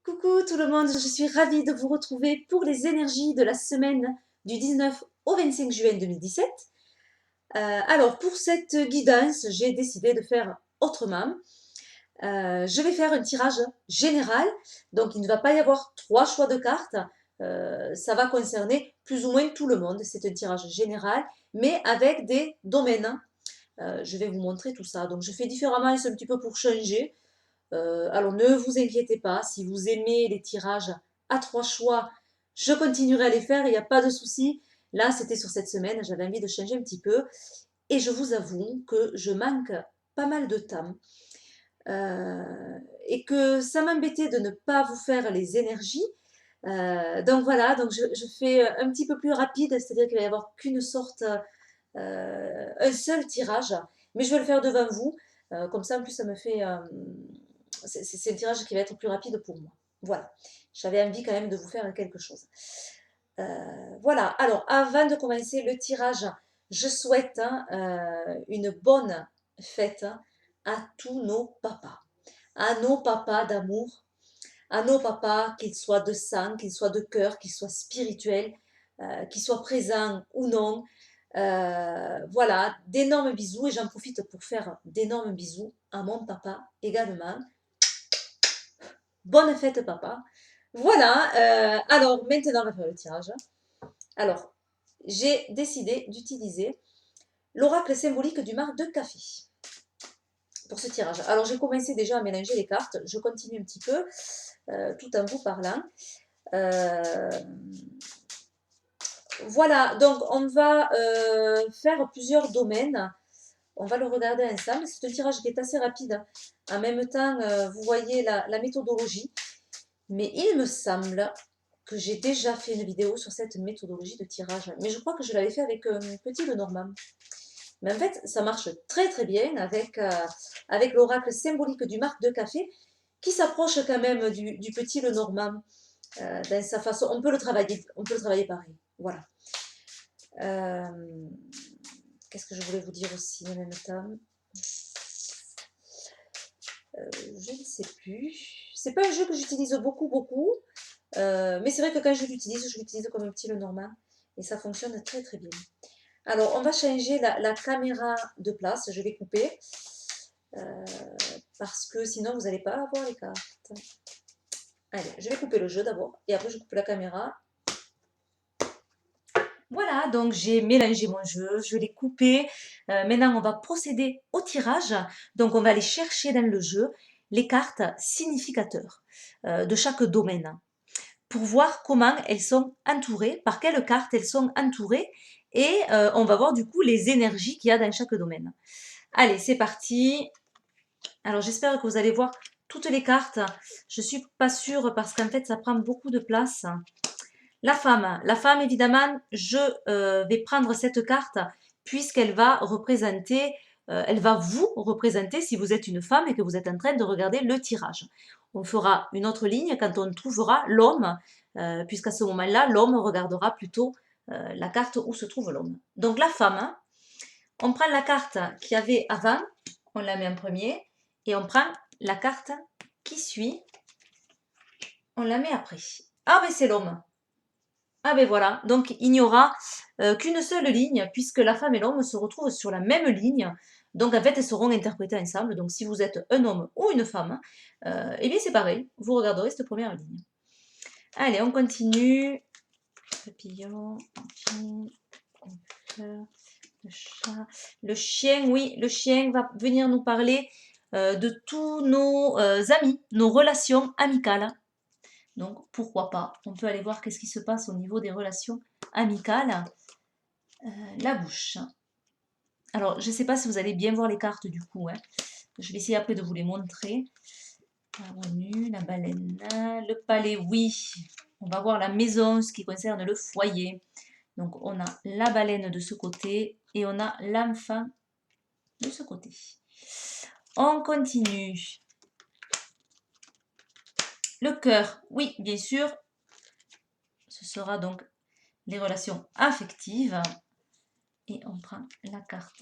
Coucou tout le monde, je suis ravie de vous retrouver pour les énergies de la semaine du 19 au 25 juin 2017. Alors pour cette guidance, j'ai décidé de faire autrement. Je vais faire un tirage général, donc il ne va pas y avoir 3 choix de cartes. Ça va concerner plus ou moins tout le monde. C'est un tirage général, mais avec des domaines. Je vais vous montrer tout ça. Donc je fais différemment, c'est un petit peu pour changer. Alors ne vous inquiétez pas, si vous aimez les tirages à 3 choix, je continuerai à les faire, il n'y a pas de souci. Là, c'était sur cette semaine, j'avais envie de changer un petit peu. Et je vous avoue que je manque pas mal de temps. Et que ça m'embêtait de ne pas vous faire les énergies. Donc voilà, donc je fais un petit peu plus rapide, c'est-à-dire qu'il va y avoir qu'une sorte, un seul tirage. Mais je vais le faire devant vous. Comme ça, en plus, ça me fait c'est le tirage qui va être plus rapide pour moi. Voilà, j'avais envie quand même de vous faire quelque chose. Voilà, alors avant de commencer le tirage, je souhaite une bonne fête à tous nos papas. À nos papas d'amour, à nos papas, qu'ils soient de sang, qu'ils soient de cœur, qu'ils soient spirituels, qu'ils soient présents ou non. Voilà, d'énormes bisous et j'en profite pour faire d'énormes bisous à mon papa également. Bonne fête, papa. Voilà, alors maintenant on va faire le tirage. Alors, j'ai décidé d'utiliser l'oracle symbolique du marc de café pour ce tirage. Alors, j'ai commencé déjà à mélanger les cartes. Je continue un petit peu tout en vous parlant. Euh, voilà, donc on va faire plusieurs domaines. On va le regarder ensemble. C'est un tirage qui est assez rapide. En même temps, vous voyez la méthodologie. Mais il me semble que j'ai déjà fait une vidéo sur cette méthodologie de tirage. Mais je crois que je l'avais fait avec Petit Lenormand. Mais en fait, ça marche très très bien avec l'oracle symbolique du marc de café qui s'approche quand même du Petit Lenormand dans sa façon. On peut le travailler pareil. Voilà. Qu'est-ce que je voulais vous dire aussi en même temps? Je ne sais plus. C'est pas un jeu que j'utilise beaucoup. Mais c'est vrai que quand je l'utilise comme un petit Lenormand. Et ça fonctionne très très bien. Alors, on va changer la caméra de place. Je vais couper. Parce que sinon, vous n'allez pas avoir les cartes. Allez, je vais couper le jeu d'abord. Et après, je coupe la caméra. Voilà, donc j'ai mélangé mon jeu. Je l'ai coupé. Maintenant, on va procéder au tirage. Donc, on va aller chercher dans le jeu les cartes significateurs de chaque domaine, pour voir comment elles sont entourées, par quelles cartes elles sont entourées, et on va voir du coup les énergies qu'il y a dans chaque domaine. Allez, c'est parti. Alors j'espère que vous allez voir toutes les cartes. Je ne suis pas sûre parce qu'en fait ça prend beaucoup de place. La femme évidemment, je vais prendre cette carte puisqu'elle va représenter, elle va vous représenter si vous êtes une femme et que vous êtes en train de regarder le tirage. On fera une autre ligne quand on trouvera l'homme, puisqu'à ce moment-là, l'homme regardera plutôt la carte où se trouve l'homme. Donc la femme, on prend la carte qu'il y avait avant, on la met en premier, et on prend la carte qui suit, on la met après. Ah ben c'est l'homme. Ah ben voilà, donc il n'y aura qu'une seule ligne puisque la femme et l'homme se retrouvent sur la même ligne. Donc en fait, elles seront interprétées ensemble. Donc si vous êtes un homme ou une femme, eh bien c'est pareil, vous regarderez cette première ligne. Allez, on continue. Papillon, le chat, le chien, oui, le chien va venir nous parler de tous nos amis, nos relations amicales. Donc, pourquoi pas? On peut aller voir qu'est-ce qui se passe au niveau des relations amicales. La bouche. Alors, je ne sais pas si vous allez bien voir les cartes du coup. Hein. Je vais essayer après de vous les montrer. La renue, la baleine, le palais, oui. On va voir la maison, ce qui concerne le foyer. Donc, on a la baleine de ce côté et on a l'enfant de ce côté. On continue. Le cœur, oui, bien sûr. Ce sera donc les relations affectives. Et on prend la carte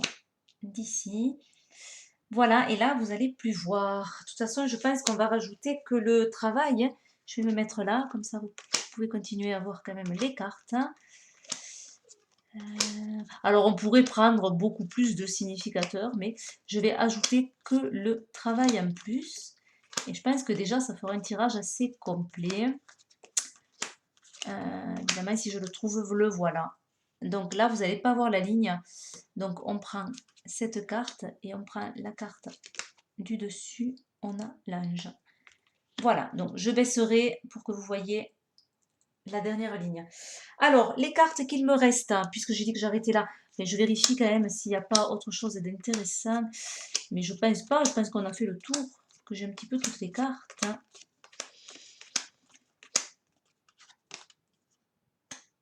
d'ici. Voilà, et là, vous allez plus voir. De toute façon, je pense qu'on va rajouter que le travail, Je vais me mettre là, comme ça vous pouvez continuer à voir quand même les cartes. Alors on pourrait prendre beaucoup plus de significateurs, mais je vais ajouter que le travail en plus. Et je pense que déjà ça fera un tirage assez complet. Évidemment, si je le trouve, le voilà. Donc là, vous n'allez pas voir la ligne. Donc on prend cette carte et on prend la carte du dessus. On a l'ange. Voilà, donc je baisserai pour que vous voyez la dernière ligne. Alors, les cartes qu'il me reste, hein, puisque j'ai dit que j'arrêtais là, mais je vérifie quand même s'il n'y a pas autre chose d'intéressant. Mais je pense pas, je pense qu'on a fait le tour, que j'ai un petit peu toutes les cartes.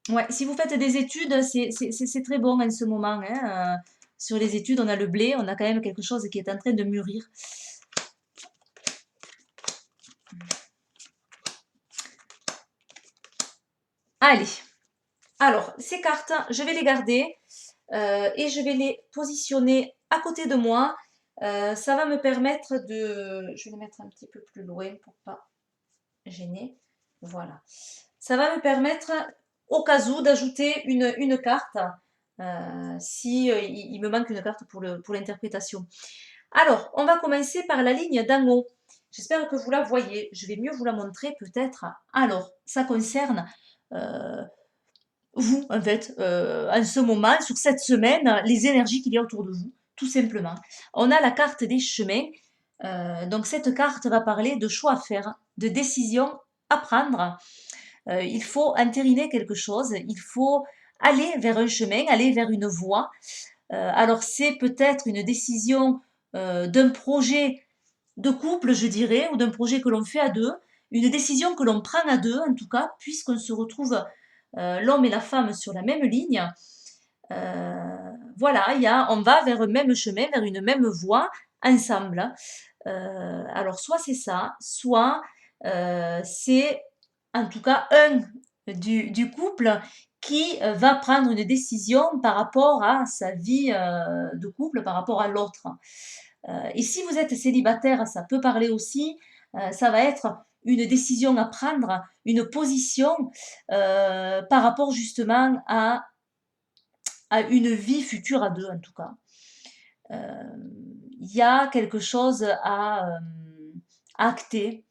Ouais, si vous faites des études, c'est très bon en ce moment, hein. Sur les études, on a le blé, on a quand même quelque chose qui est en train de mûrir. Allez, alors, ces cartes, je vais les garder et je vais les positionner à côté de moi. Ça va me permettre de... Je vais les mettre un petit peu plus loin pour pas gêner. Voilà. Ça va me permettre, au cas où, d'ajouter une carte, si il me manque une carte pour l'interprétation. Alors, on va commencer par la ligne d'en haut. J'espère que vous la voyez. Je vais mieux vous la montrer peut-être. Alors, ça concerne vous, en fait, en ce moment, sur cette semaine, les énergies qu'il y a autour de vous, tout simplement. On a la carte des chemins. Donc, cette carte va parler de choix à faire, de décisions à prendre. Il faut entériner quelque chose, il faut aller vers un chemin, aller vers une voie. Alors, c'est peut-être une décision d'un projet de couple, je dirais, ou d'un projet que l'on fait à deux, une décision que l'on prend à deux, en tout cas, puisqu'on se retrouve l'homme et la femme sur la même ligne. Voilà, on va vers un même chemin, vers une même voie, ensemble. Alors, soit c'est ça, soit c'est en tout cas un du couple qui va prendre une décision par rapport à sa vie de couple, par rapport à l'autre. Et si vous êtes célibataire, ça peut parler aussi, ça va être une décision à prendre, une position par rapport justement à une vie future à deux en tout cas. Il y a quelque chose à acter.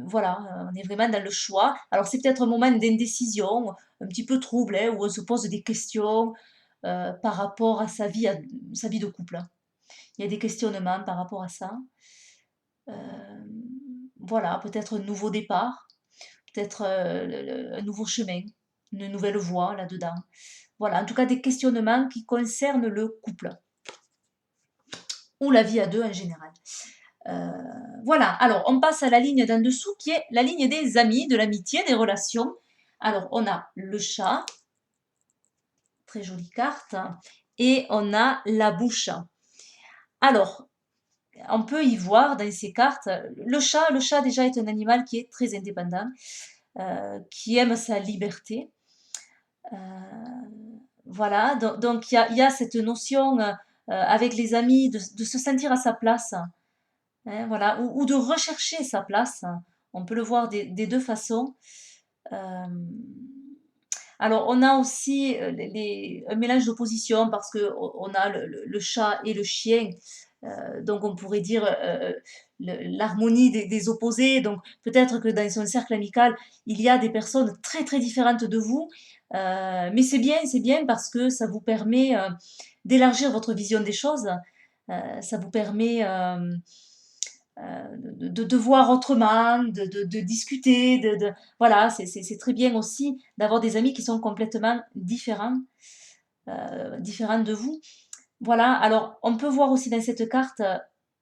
Voilà, on est vraiment dans le choix. Alors c'est peut-être un moment d'indécision, un petit peu trouble, hein, où on se pose des questions par rapport à sa vie de couple. Il y a des questionnements par rapport à ça. Euh, voilà, peut-être un nouveau départ, peut-être un nouveau chemin, une nouvelle voie là-dedans. Voilà, en tout cas des questionnements qui concernent le couple ou la vie à deux en général. Euh, voilà, alors on passe à la ligne d'en dessous qui est la ligne des amis, de l'amitié, des relations. Alors on a le chat, très jolie carte, et on a la bouche. Alors, on peut y voir dans ces cartes, le chat déjà est un animal qui est très indépendant, qui aime sa liberté. Euh, voilà, donc il y a cette notion avec les amis de se sentir à sa place, hein, voilà, ou de rechercher sa place. On peut le voir des deux façons. Euh, alors, on a aussi un mélange d'opposition parce que on a le chat et le chien. Donc, on pourrait dire l'harmonie des opposés. Donc, peut-être que dans son cercle amical, il y a des personnes très, très différentes de vous. Mais c'est bien parce que ça vous permet d'élargir votre vision des choses. Ça vous permet de voir autrement, de discuter, voilà, c'est très bien aussi d'avoir des amis qui sont complètement différents, différents de vous. Voilà, alors on peut voir aussi dans cette carte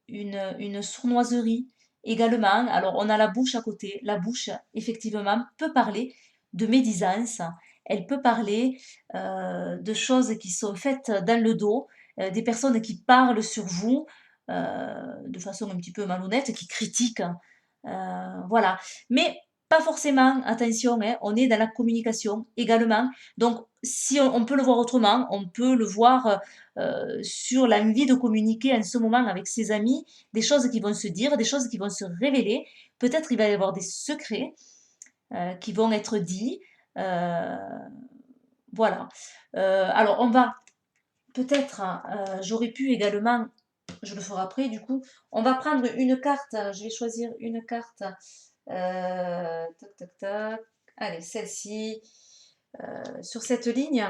une sournoiserie également. Alors on a la bouche à côté. La bouche, effectivement, peut parler de médisance. Elle peut parler de choses qui sont faites dans le dos, des personnes qui parlent sur vous de façon un petit peu malhonnête, qui critiquent. Voilà. Mais pas forcément, attention, hein, on est dans la communication également. Donc, si on peut le voir autrement, on peut le voir sur l'envie de communiquer en ce moment avec ses amis, des choses qui vont se dire, des choses qui vont se révéler. Peut-être il va y avoir des secrets qui vont être dits. Euh, voilà. Alors, on va peut-être, j'aurais pu également, je le ferai après du coup, on va prendre une carte, je vais choisir une carte, tac tac tac, allez, celle-ci, sur cette ligne.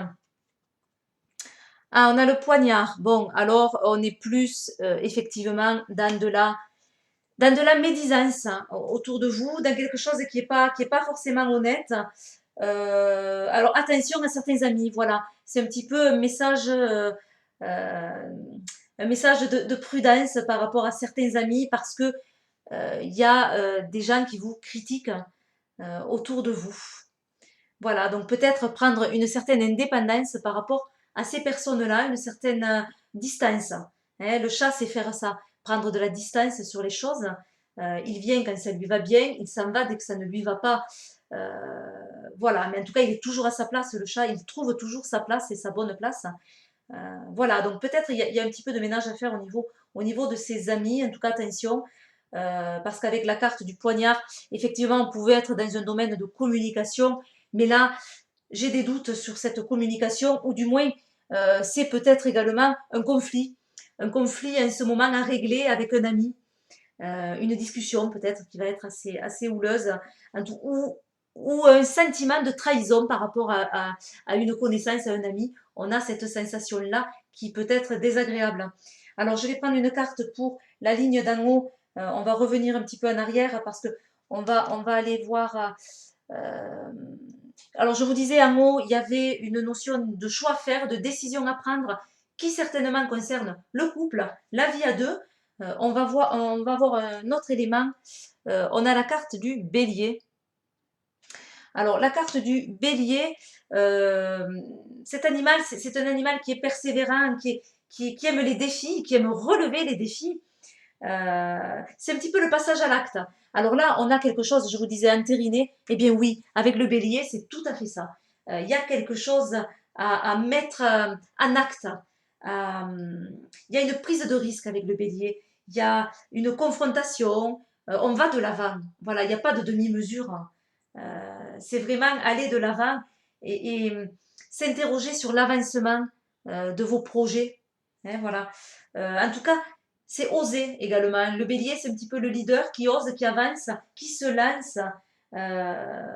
Ah, on a le poignard. Bon, alors on est plus effectivement dans de la médisance hein, autour de vous, dans quelque chose qui est pas forcément honnête. Alors attention à certains amis, voilà. C'est un petit peu euh, un message de prudence par rapport à certains amis parce que il y a des gens qui vous critiquent autour de vous. Voilà, donc peut-être prendre une certaine indépendance par rapport à ces personnes-là, une certaine distance. Hein, le chat, c'est faire ça, prendre de la distance sur les choses. Il vient quand ça lui va bien, il s'en va dès que ça ne lui va pas. Euh, voilà, mais en tout cas, il est toujours à sa place, le chat, il trouve toujours sa place et sa bonne place. Voilà, donc peut-être il y a un petit peu de ménage à faire au niveau de ses amis, en tout cas attention, parce qu'avec la carte du poignard, effectivement, on pouvait être dans un domaine de communication, mais là, j'ai des doutes sur cette communication, ou du moins, c'est peut-être également un conflit en ce moment à régler avec un ami, une discussion peut-être qui va être assez houleuse, ou un sentiment de trahison par rapport à une connaissance, à un ami. On a cette sensation-là qui peut être désagréable. Alors, je vais prendre une carte pour la ligne d'en haut. On va revenir un petit peu en arrière parce que on va aller voir. Euh, alors, je vous disais en haut, il y avait une notion de choix à faire, de décision à prendre, qui certainement concerne le couple, la vie à deux. On va voir un autre élément. On a la carte du bélier. Alors, la carte du bélier, euh, cet animal, c'est un animal qui est persévérant, qui aime les défis, qui aime relever les défis. C'est un petit peu le passage à l'acte. Alors là, on a quelque chose, je vous disais, entériné. Eh bien oui, avec le bélier, c'est tout à fait ça. Il y a quelque chose à mettre en acte. Il y a une prise de risque avec le bélier. Il y a une confrontation. On va de l'avant. Voilà, il n'y a pas de demi-mesure. C'est vraiment aller de l'avant et s'interroger sur l'avancement de vos projets. Hein, voilà. En tout cas, c'est oser également. Le bélier, c'est un petit peu le leader qui ose, qui avance, qui se lance. Euh,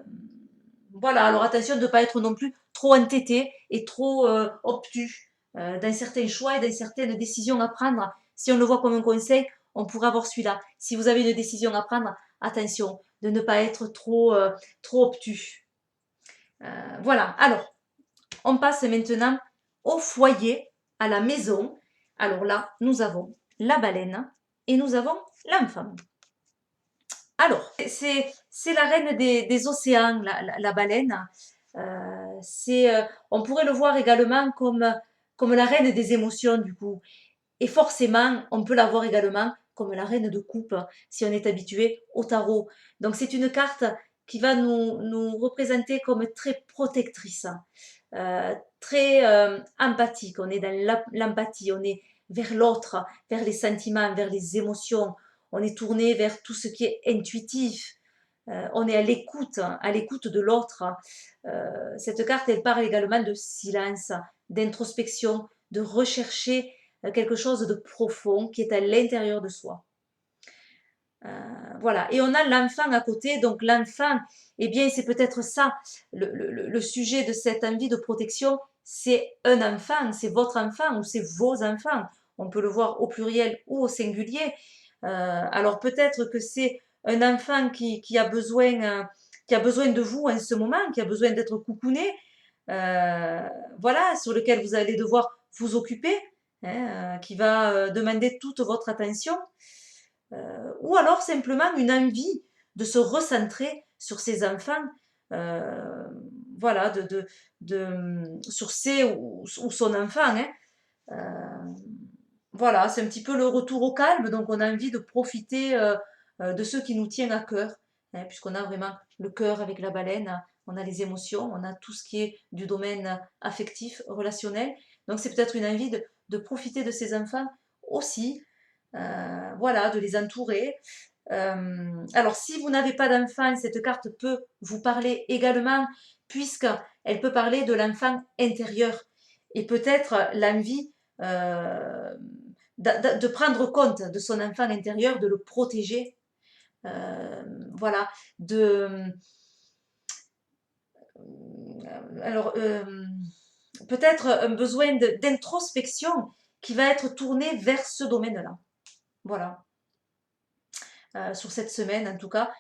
voilà, alors attention de ne pas être non plus trop entêté et trop obtus dans certains choix et dans certaines décisions à prendre. Si on le voit comme un conseil, on pourrait avoir celui-là. Si vous avez une décision à prendre, attention de ne pas être trop obtus. Voilà, alors, on passe maintenant au foyer, à la maison. Alors là, nous avons la baleine et nous avons l'enfant. Alors, c'est la reine des océans, la baleine. On pourrait le voir également comme la reine des émotions, du coup. Et forcément, on peut la voir également comme la reine de coupe, si on est habitué au tarot. Donc, c'est une carte qui va nous représenter comme très protectrice, très empathique. On est dans l'empathie, on est vers l'autre, vers les sentiments, vers les émotions. On est tourné vers tout ce qui est intuitif. On est à l'écoute de l'autre. Cette carte, elle parle également de silence, d'introspection, de rechercher quelque chose de profond qui est à l'intérieur de soi. Voilà. Et on a l'enfant à côté. Donc l'enfant, eh bien, c'est peut-être ça, le sujet de cette envie de protection, c'est un enfant, c'est votre enfant ou c'est vos enfants. On peut le voir au pluriel ou au singulier. Alors peut-être que c'est un enfant qui a besoin de vous en ce moment, qui a besoin d'être coucouné, voilà, sur lequel vous allez devoir vous occuper, hein, qui va demander toute votre attention. Ou alors simplement une envie de se recentrer sur ses enfants, euh, voilà, sur ses ou son enfant. Hein. Voilà, c'est un petit peu le retour au calme, donc on a envie de profiter de ce qui nous tient à cœur. hein, puisqu'on a vraiment le cœur avec la baleine, on a les émotions, on a tout ce qui est du domaine affectif, relationnel. Donc c'est peut-être une envie de profiter de ces enfants aussi, voilà, de les entourer. Alors si vous n'avez pas d'enfant, cette carte peut vous parler également, puisqu'elle peut parler de l'enfant intérieur et peut-être l'envie de prendre compte de son enfant intérieur, de le protéger, euh, voilà, de alors peut-être un besoin d'introspection qui va être tourné vers ce domaine-là. Voilà. Sur cette semaine en tout cas.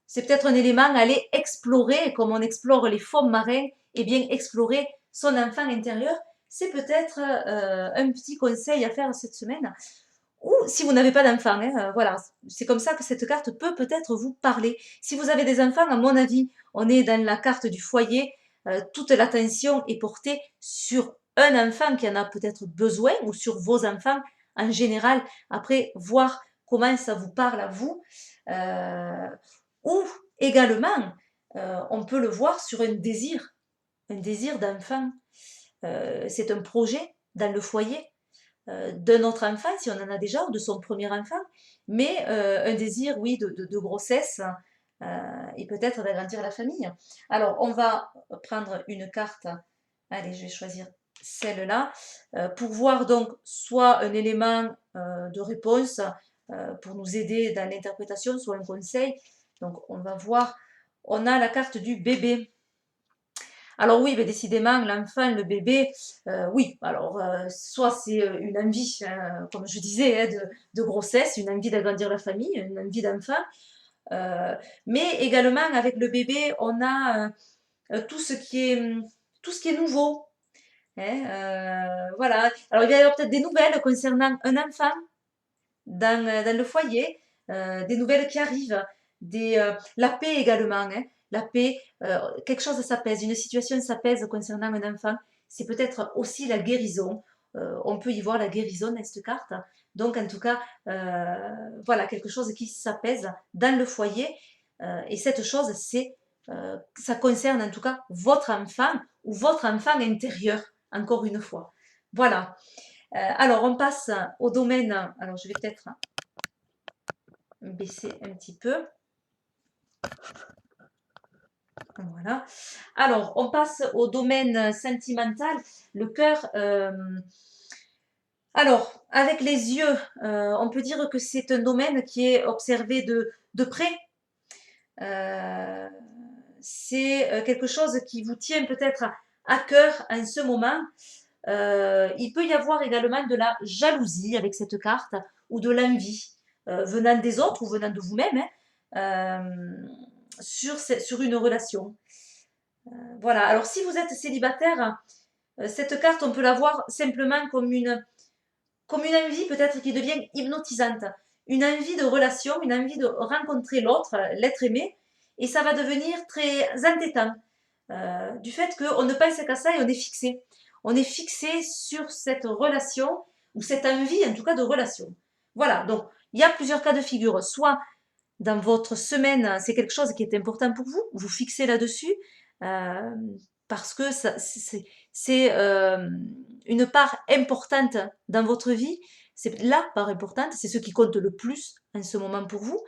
C'est peut-être un élément à aller explorer, comme on explore les fonds marins, et bien explorer son enfant intérieur. C'est peut-être un petit conseil à faire cette semaine. Ou si vous n'avez pas d'enfant, hein, voilà, c'est comme ça que cette carte peut peut-être vous parler. Si vous avez des enfants, à mon avis, on est dans la carte du foyer, toute l'attention est portée sur un enfant qui en a peut-être besoin ou sur vos enfants en général. Après, voir comment ça vous parle à vous. Ou également, on peut le voir sur un désir d'enfant. C'est un projet dans le foyer d'un autre enfant, si on en a déjà, ou de son premier enfant, mais un désir, oui, de grossesse et peut-être d'agrandir la famille. Alors, on va prendre une carte. Allez, je vais choisir celle-là pour voir donc soit un élément de réponse pour nous aider dans l'interprétation, soit un conseil. Donc, on va voir. On a la carte du bébé. Alors oui, mais décidément, l'enfant, le bébé, oui, alors soit c'est une envie, comme je disais, hein, de grossesse, une envie d'agrandir la famille, une envie d'enfant, euh, mais également avec le bébé, on a tout ce qui est nouveau, hein, voilà. Alors il va y avoir peut-être des nouvelles concernant un enfant dans le foyer, des nouvelles qui arrivent, la paix également, hein, la paix, quelque chose s'apaise, une situation s'apaise concernant un enfant, c'est peut-être aussi la guérison. On peut y voir la guérison dans cette carte. Donc en tout cas, voilà, quelque chose qui s'apaise dans le foyer. Et cette chose, ça concerne en tout cas votre enfant ou votre enfant intérieur, encore une fois. Voilà. Alors, on passe au domaine. Alors, je vais peut-être baisser un petit peu. Voilà. Alors, on passe au domaine sentimental. Le cœur. Alors, avec les yeux, on peut dire que c'est un domaine qui est observé de près. Euh, c'est quelque chose qui vous tient peut-être à cœur en ce moment. Il peut y avoir également de la jalousie avec cette carte ou de l'envie venant des autres ou venant de vous-même hein, sur une relation. Voilà. Alors si vous êtes célibataire, cette carte, on peut la voir simplement comme une envie peut-être qui devient hypnotisante. Une envie de relation, une envie de rencontrer l'autre, l'être aimé, et ça va devenir très entêtant. Du fait qu'on ne pense qu'à ça et on est fixé. On est fixé sur cette relation, ou cette envie en tout cas de relation. Voilà, donc il y a plusieurs cas de figure. Soit dans votre semaine, c'est quelque chose qui est important pour vous, vous fixez là-dessus, euh, parce que c'est une part importante dans votre vie, c'est la part importante, c'est ce qui compte le plus en ce moment pour vous.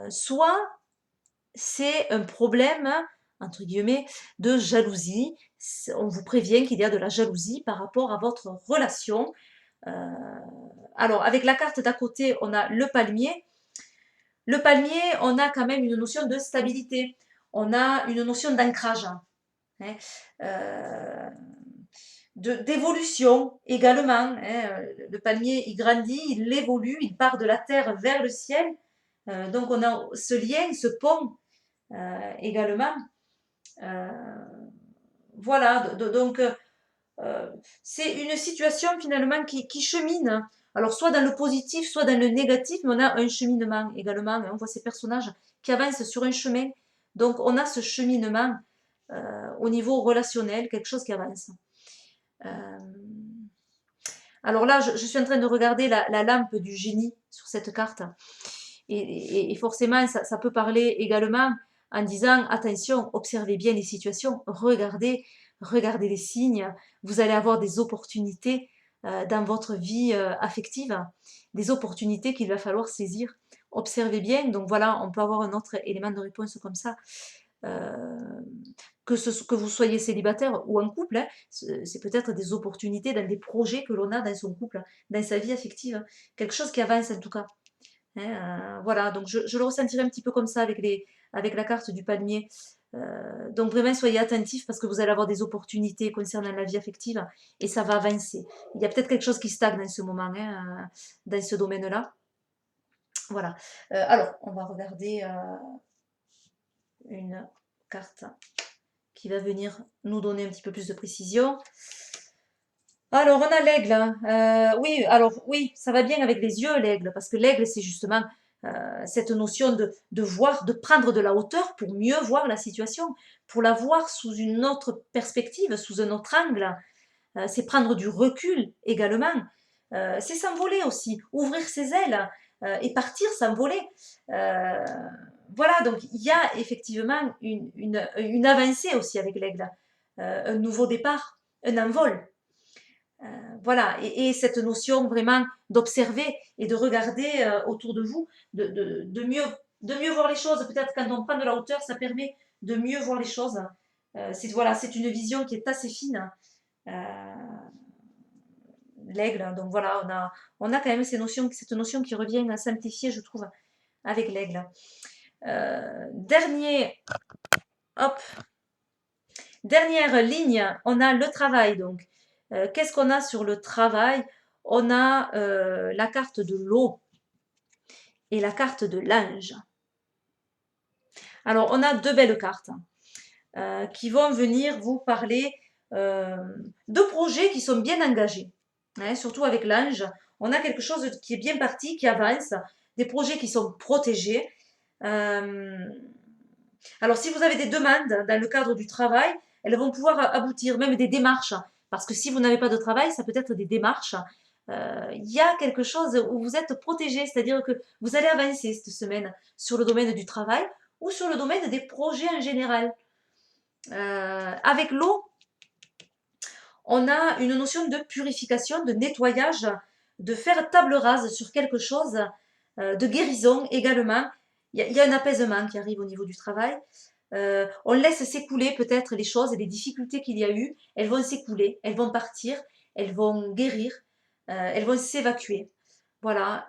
Soit c'est un problème, entre guillemets, de jalousie. On vous prévient qu'il y a de la jalousie par rapport à votre relation. Euh, alors, avec la carte d'à côté, on a le palmier. Le palmier, on a quand même une notion de stabilité. On a une notion d'ancrage. Hein, euh, d'évolution également. Hein. Le palmier, il grandit, il évolue, il part de la terre vers le ciel. Donc on a ce lien, ce pont également. Euh, voilà, donc c'est une situation finalement qui chemine. Alors soit dans le positif, soit dans le négatif, mais on a un cheminement également. On voit ces personnages qui avancent sur un chemin. Donc on a ce cheminement au niveau relationnel, quelque chose qui avance. Euh, alors là, je suis en train de regarder la lampe du génie sur cette carte. Et forcément, ça peut parler également en disant, attention, observez bien les situations, regardez les signes, vous allez avoir des opportunités dans votre vie affective, des opportunités qu'il va falloir saisir. Observez bien, donc voilà, on peut avoir un autre élément de réponse comme ça. Euh, que vous soyez célibataire ou en couple, hein, c'est peut-être des opportunités dans des projets que l'on a dans son couple, dans sa vie affective, quelque chose qui avance en tout cas. Hein, voilà, donc je le ressentirai un petit peu comme ça avec la carte du palmier. Donc vraiment, soyez attentifs parce que vous allez avoir des opportunités concernant la vie affective et ça va avancer. Il y a peut-être quelque chose qui stagne en ce moment, hein, dans ce domaine-là. Voilà. Alors, on va regarder une carte qui va venir nous donner un petit peu plus de précision. Alors, on a l'aigle. Hein. Oui, alors oui, ça va bien avec les yeux, l'aigle, parce que l'aigle, c'est justement cette notion de voir, de prendre de la hauteur pour mieux voir la situation, pour la voir sous une autre perspective, sous un autre angle. C'est prendre du recul également. C'est s'envoler aussi, ouvrir ses ailes et partir s'envoler. Euh, voilà, donc il y a effectivement une avancée aussi avec l'aigle, un nouveau départ, un envol. Voilà, et cette notion vraiment d'observer et de regarder autour de vous, de mieux voir les choses. Peut-être quand on prend de la hauteur, ça permet de mieux voir les choses. Voilà, c'est une vision qui est assez fine. Euh, L'aigle, donc voilà, on a quand même cette notion qui revient à simplifier, je trouve, avec l'aigle. Hop, dernière ligne, on a le travail. Donc, qu'est-ce qu'on a sur le travail? On a la carte de l'eau et la carte de l'ange. Alors, on a deux belles cartes qui vont venir vous parler de projets qui sont bien engagés. Hein, surtout avec l'ange, on a quelque chose qui est bien parti, qui avance, des projets qui sont protégés. Euh, alors, si vous avez des demandes dans le cadre du travail, elles vont pouvoir aboutir, même des démarches. Parce que si vous n'avez pas de travail, ça peut être des démarches. Il y a quelque chose où vous êtes protégé, c'est-à-dire que vous allez avancer cette semaine sur le domaine du travail ou sur le domaine des projets en général. Avec l'eau, on a une notion de purification, de nettoyage, de faire table rase sur quelque chose, de guérison également. Il y a un apaisement qui arrive au niveau du travail. On laisse s'écouler peut-être les choses et les difficultés qu'il y a eu. Elles vont s'écouler, elles vont partir, elles vont guérir, elles vont s'évacuer. Voilà.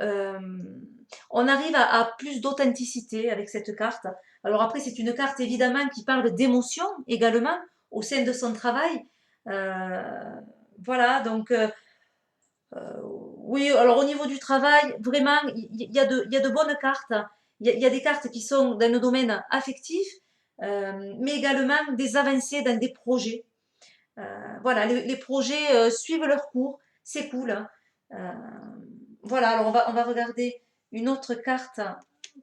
On arrive à plus d'authenticité avec cette carte. Alors après, c'est une carte évidemment qui parle d'émotion également au sein de son travail. Euh, voilà, donc oui, alors au niveau du travail, vraiment, il y a de bonnes cartes. Il y a des cartes qui sont dans le domaine affectif, mais également des avancées dans des projets. Voilà, les projets suivent leur cours, c'est cool. Hein. Euh, voilà, alors on va regarder une autre carte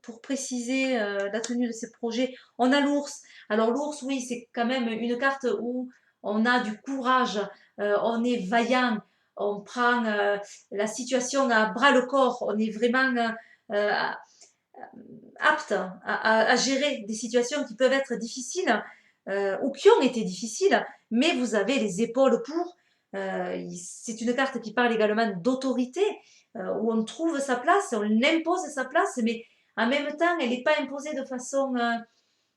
pour préciser la tenue de ces projets. On a l'ours. Alors l'ours, oui, c'est quand même une carte où on a du courage, on est vaillant, on prend la situation à bras le corps, on est vraiment euh, apte à gérer des situations qui peuvent être difficiles ou qui ont été difficiles, mais vous avez les épaules pour. C'est une carte qui parle également d'autorité, où on trouve sa place, on impose sa place, mais en même temps, elle n'est pas imposée de façon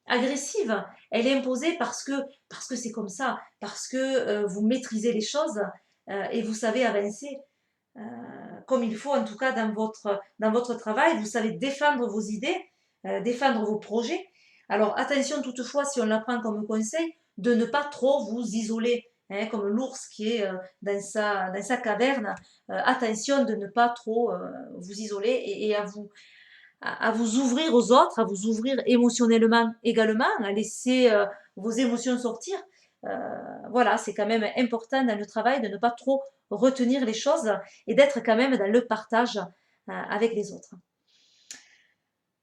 agressive. Elle est imposée parce que c'est comme ça, parce que vous maîtrisez les choses et vous savez avancer comme il faut, en tout cas dans votre travail. Vous savez défendre vos idées, défendre vos projets. Alors attention toutefois, si on l'apprend comme conseil, de ne pas trop vous isoler. Hein, comme l'ours qui est dans sa caverne, attention de ne pas trop vous isoler et à vous ouvrir aux autres, à vous ouvrir émotionnellement également, à laisser vos émotions sortir. Voilà, c'est quand même important dans le travail de ne pas trop retenir les choses et d'être quand même dans le partage avec les autres.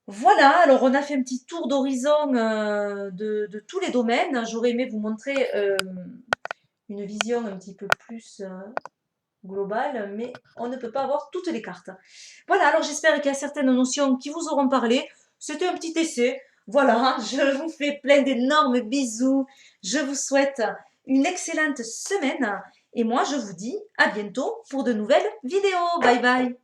Voilà, alors on a fait un petit tour d'horizon de tous les domaines. J'aurais aimé vous montrer une vision un petit peu plus global, mais on ne peut pas avoir toutes les cartes. Voilà, alors j'espère qu'il y a certaines notions qui vous auront parlé. C'était un petit essai. Voilà, je vous fais plein d'énormes bisous. Je vous souhaite une excellente semaine. Et moi, je vous dis à bientôt pour de nouvelles vidéos. Bye bye.